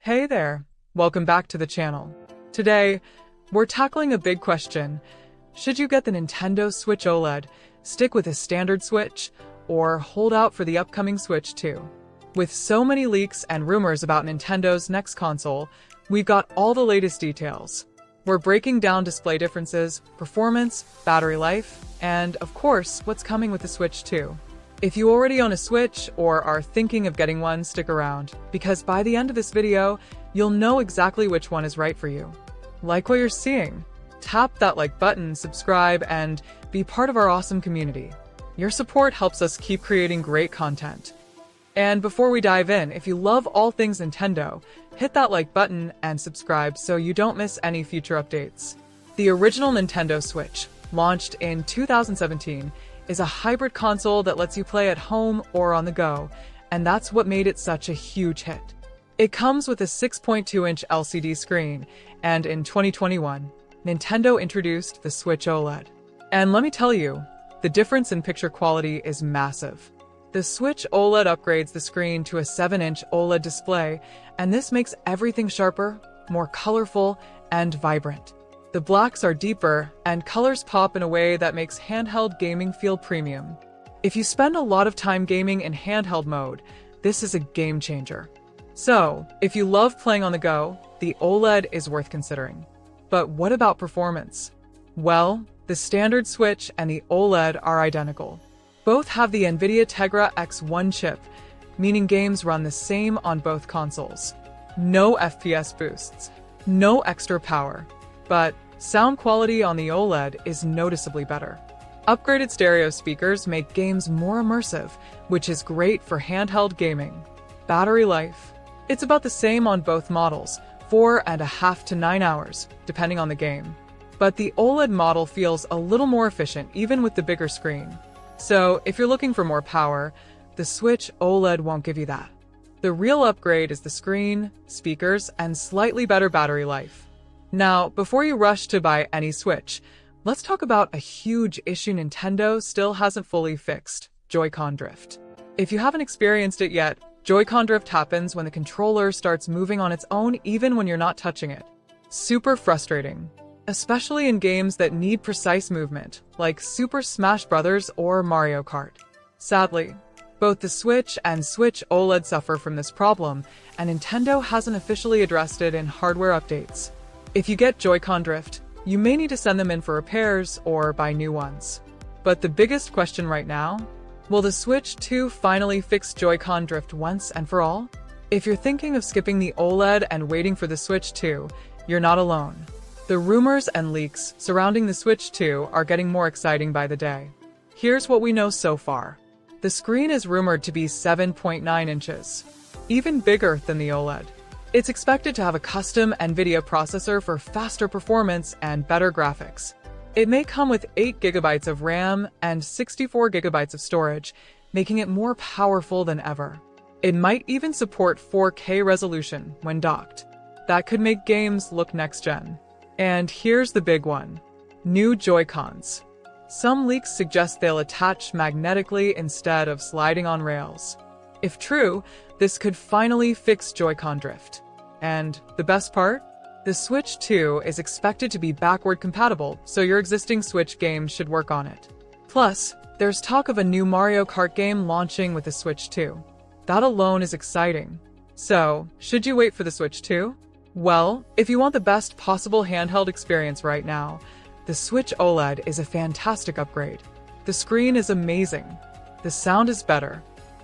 Hey there, welcome back to the channel. Today, we're tackling a big question. Should you get the Nintendo Switch OLED, stick with a standard Switch, or hold out for the upcoming Switch 2? With so many leaks and rumors about Nintendo's next console, we've got all the latest details. We're breaking down display differences, performance, battery life, and of course, what's coming with the Switch 2. If you already own a Switch or are thinking of getting one, stick around, because by the end of this video, you'll know exactly which one is right for you. Like what you're seeing? Tap that like button, subscribe, and be part of our awesome community. Your support helps us keep creating great content. And before we dive in, if you love all things Nintendo, hit that like button and subscribe so you don't miss any future updates. The original Nintendo Switch, launched in 2017, is a hybrid console that lets you play at home or on the go, and that's what made it such a huge hit. It comes with a 6.2-inch LCD screen, and in 2021, Nintendo introduced the Switch OLED. And let me tell you, the difference in picture quality is massive. The Switch OLED upgrades the screen to a 7-inch OLED display, and this makes everything sharper, more colorful, and vibrant. The blacks are deeper, and colors pop in a way that makes handheld gaming feel premium. If you spend a lot of time gaming in handheld mode, this is a game changer. So, if you love playing on the go, the OLED is worth considering. But what about performance? Well, the standard Switch and the OLED are identical. Both have the NVIDIA Tegra X1 chip, meaning games run the same on both consoles. No FPS boosts, no extra power. But sound quality on the OLED is noticeably better. Upgraded stereo speakers make games more immersive, which is great for handheld gaming. Battery life. It's about the same on both models, 4.5 to 9 hours, depending on the game. But the OLED model feels a little more efficient even with the bigger screen. So if you're looking for more power, the Switch OLED won't give you that. The real upgrade is the screen, speakers, and slightly better battery life. Now, before you rush to buy any Switch, let's talk about a huge issue Nintendo still hasn't fully fixed: Joy-Con drift. If you haven't experienced it yet, Joy-Con drift happens when the controller starts moving on its own even when you're not touching it. Super frustrating, especially in games that need precise movement, like Super Smash Bros. Or Mario Kart. Sadly, both the Switch and Switch OLED suffer from this problem, and Nintendo hasn't officially addressed it in hardware updates. If you get Joy-Con drift, you may need to send them in for repairs or buy new ones. But the biggest question right now? Will the Switch 2 finally fix Joy-Con drift once and for all? If you're thinking of skipping the OLED and waiting for the Switch 2, you're not alone. The rumors and leaks surrounding the Switch 2 are getting more exciting by the day. Here's what we know so far. The screen is rumored to be 7.9 inches, even bigger than the OLED. It's expected to have a custom NVIDIA processor for faster performance and better graphics. It may come with 8 GB of RAM and 64 GB of storage, making it more powerful than ever. It might even support 4K resolution when docked. That could make games look next-gen. And here's the big one: new Joy-Cons. Some leaks suggest they'll attach magnetically instead of sliding on rails. If true, this could finally fix Joy-Con drift. And the best part? The Switch 2 is expected to be backward compatible, so your existing Switch games should work on it. Plus, there's talk of a new Mario Kart game launching with the Switch 2. That alone is exciting. So, should you wait for the Switch 2? Well, if you want the best possible handheld experience right now, the Switch OLED is a fantastic upgrade. The screen is amazing, the sound is better,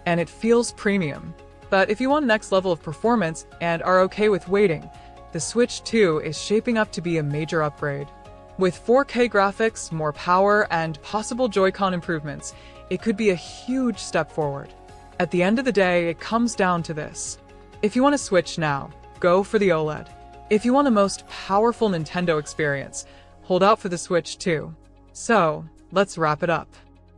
and it feels premium. But if you want next level of performance and are okay with waiting, the Switch 2 is shaping up to be a major upgrade. With 4K graphics, more power, and possible Joy-Con improvements, it could be a huge step forward. At the end of the day, it comes down to this. If you want to Switch now, go for the OLED. If you want the most powerful Nintendo experience, hold out for the Switch 2. So, let's wrap it up.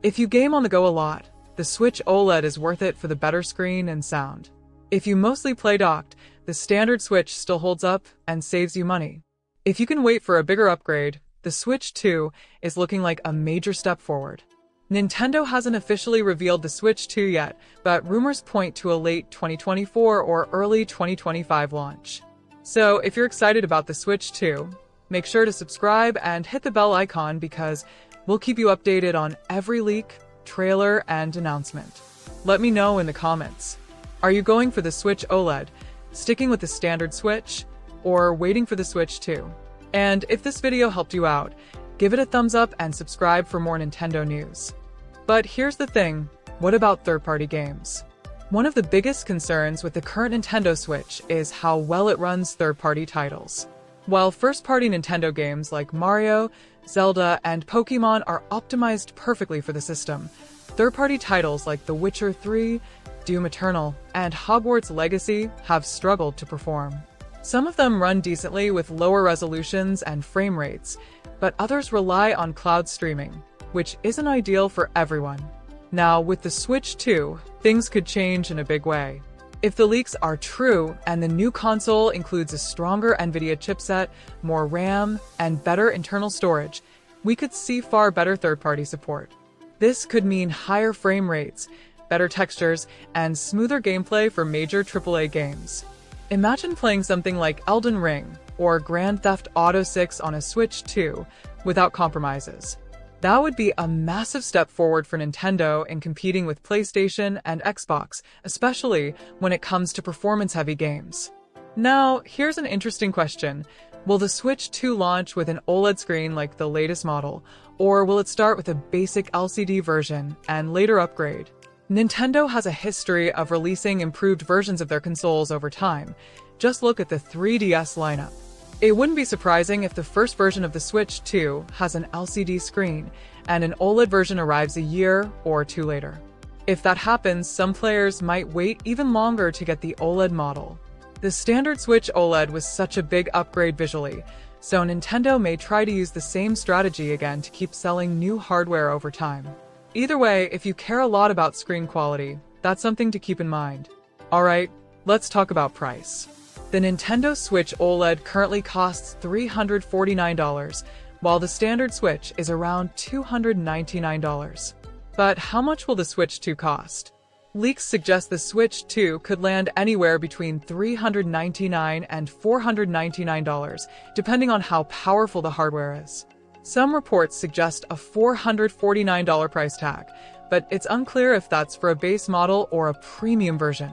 If you game on the go a lot, the Switch OLED is worth it for the better screen and sound. If you mostly play docked, the standard Switch still holds up and saves you money. If you can wait for a bigger upgrade, the Switch 2 is looking like a major step forward. Nintendo hasn't officially revealed the Switch 2 yet, but rumors point to a late 2024 or early 2025 launch. So if you're excited about the Switch 2, make sure to subscribe and hit the bell icon because we'll keep you updated on every leak, trailer, and announcement. Let me know in the comments. Are you going for the Switch OLED, sticking with the standard Switch, or waiting for the Switch 2? And if this video helped you out, give it a thumbs up and subscribe for more Nintendo news. But here's the thing, what about third-party games? One of the biggest concerns with the current Nintendo Switch is how well it runs third-party titles. While first-party Nintendo games like Mario, Zelda, and Pokémon are optimized perfectly for the system, third-party titles like The Witcher 3, Doom Eternal, and Hogwarts Legacy have struggled to perform. Some of them run decently with lower resolutions and frame rates, but others rely on cloud streaming, which isn't ideal for everyone. Now, with the Switch 2, things could change in a big way. If the leaks are true and the new console includes a stronger NVIDIA chipset, more RAM, and better internal storage, we could see far better third-party support. This could mean higher frame rates, better textures, and smoother gameplay for major AAA games. Imagine playing something like Elden Ring or Grand Theft Auto 6 on a Switch 2 without compromises. That would be a massive step forward for Nintendo in competing with PlayStation and Xbox, especially when it comes to performance-heavy games. Now, here's an interesting question. Will the Switch 2 launch with an OLED screen like the latest model, or will it start with a basic LCD version and later upgrade? Nintendo has a history of releasing improved versions of their consoles over time. Just look at the 3DS lineup. It wouldn't be surprising if the first version of the Switch 2 has an LCD screen and an OLED version arrives a year or two later. If that happens, some players might wait even longer to get the OLED model. The standard Switch OLED was such a big upgrade visually, so Nintendo may try to use the same strategy again to keep selling new hardware over time. Either way, if you care a lot about screen quality, that's something to keep in mind. Alright, let's talk about price. The Nintendo Switch OLED currently costs $349, while the standard Switch is around $299. But how much will the Switch 2 cost? Leaks suggest the Switch 2 could land anywhere between $399 and $499, depending on how powerful the hardware is. Some reports suggest a $449 price tag, but it's unclear if that's for a base model or a premium version.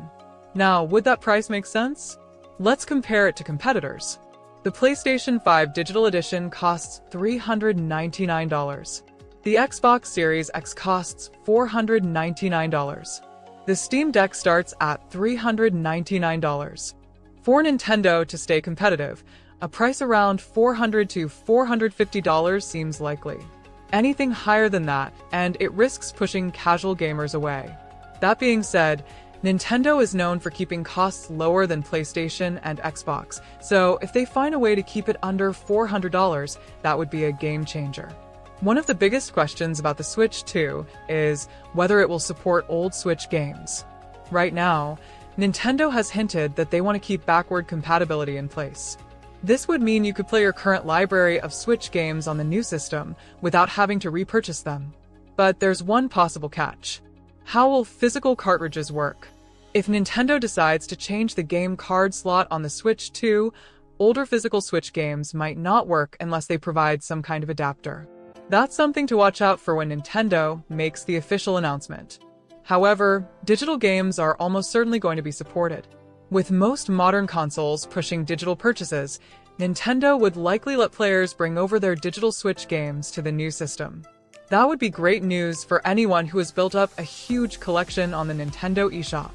Now, would that price make sense? Let's compare it to competitors. The PlayStation 5 Digital Edition costs $399. The Xbox Series X costs $499. The Steam Deck starts at $399. For Nintendo to stay competitive, a price around $400 to $450 seems likely. Anything higher than that, and it risks pushing casual gamers away. That being said, Nintendo is known for keeping costs lower than PlayStation and Xbox, so if they find a way to keep it under $400, that would be a game changer. One of the biggest questions about the Switch 2 is whether it will support old Switch games. Right now, Nintendo has hinted that they want to keep backward compatibility in place. This would mean you could play your current library of Switch games on the new system without having to repurchase them. But there's one possible catch. How will physical cartridges work? If Nintendo decides to change the game card slot on the Switch 2, older physical Switch games might not work unless they provide some kind of adapter. That's something to watch out for when Nintendo makes the official announcement. However, digital games are almost certainly going to be supported. With most modern consoles pushing digital purchases, Nintendo would likely let players bring over their digital Switch games to the new system. That would be great news for anyone who has built up a huge collection on the Nintendo eShop.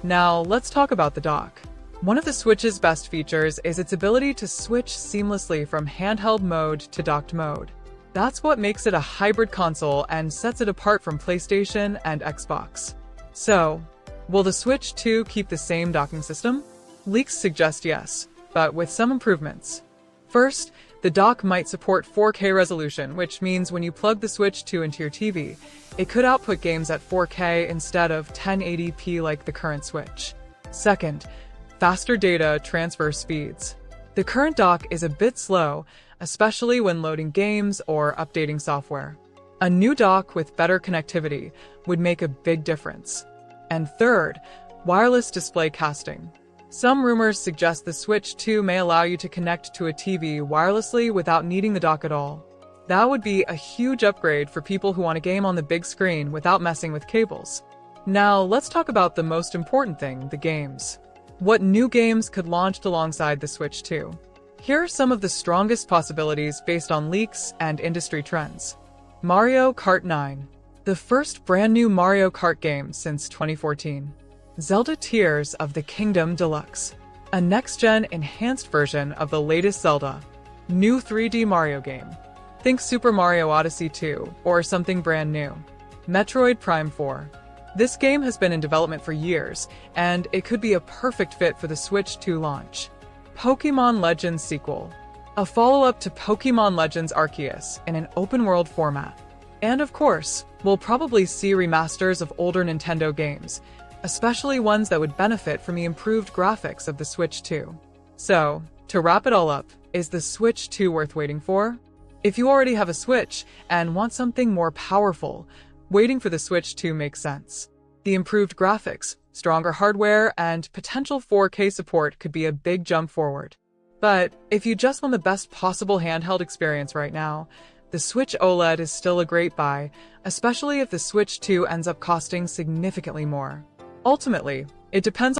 Now, let's talk about the dock. One of the Switch's best features is its ability to switch seamlessly from handheld mode to docked mode. That's what makes it a hybrid console and sets it apart from PlayStation and Xbox. So, will the Switch 2 keep the same docking system? Leaks suggest yes, but with some improvements. First, the dock might support 4K resolution, which means when you plug the Switch 2 into your TV, it could output games at 4K instead of 1080p like the current Switch. Second, faster data transfer speeds. The current dock is a bit slow, especially when loading games or updating software. A new dock with better connectivity would make a big difference. And third, wireless display casting. Some rumors suggest the Switch 2 may allow you to connect to a TV wirelessly without needing the dock at all. That would be a huge upgrade for people who want to game on the big screen without messing with cables. Now, let's talk about the most important thing, the games. What new games could launch alongside the Switch 2? Here are some of the strongest possibilities based on leaks and industry trends. Mario Kart 9, the first brand new Mario Kart game since 2014. Zelda Tears of the Kingdom Deluxe, a next-gen enhanced version of the latest Zelda. New 3D Mario game. Think Super Mario Odyssey 2 or something brand new. Metroid Prime 4. This game has been in development for years, and it could be a perfect fit for the Switch 2 launch. Pokémon Legends sequel. A follow-up to Pokémon Legends Arceus in an open-world format. And of course, we'll probably see remasters of older Nintendo games, especially ones that would benefit from the improved graphics of the Switch 2. So, to wrap it all up, is the Switch 2 worth waiting for? If you already have a Switch and want something more powerful, waiting for the Switch 2 makes sense. The improved graphics, stronger hardware, and potential 4K support could be a big jump forward. But if you just want the best possible handheld experience right now, the Switch OLED is still a great buy, especially if the Switch 2 ends up costing significantly more. Ultimately, it depends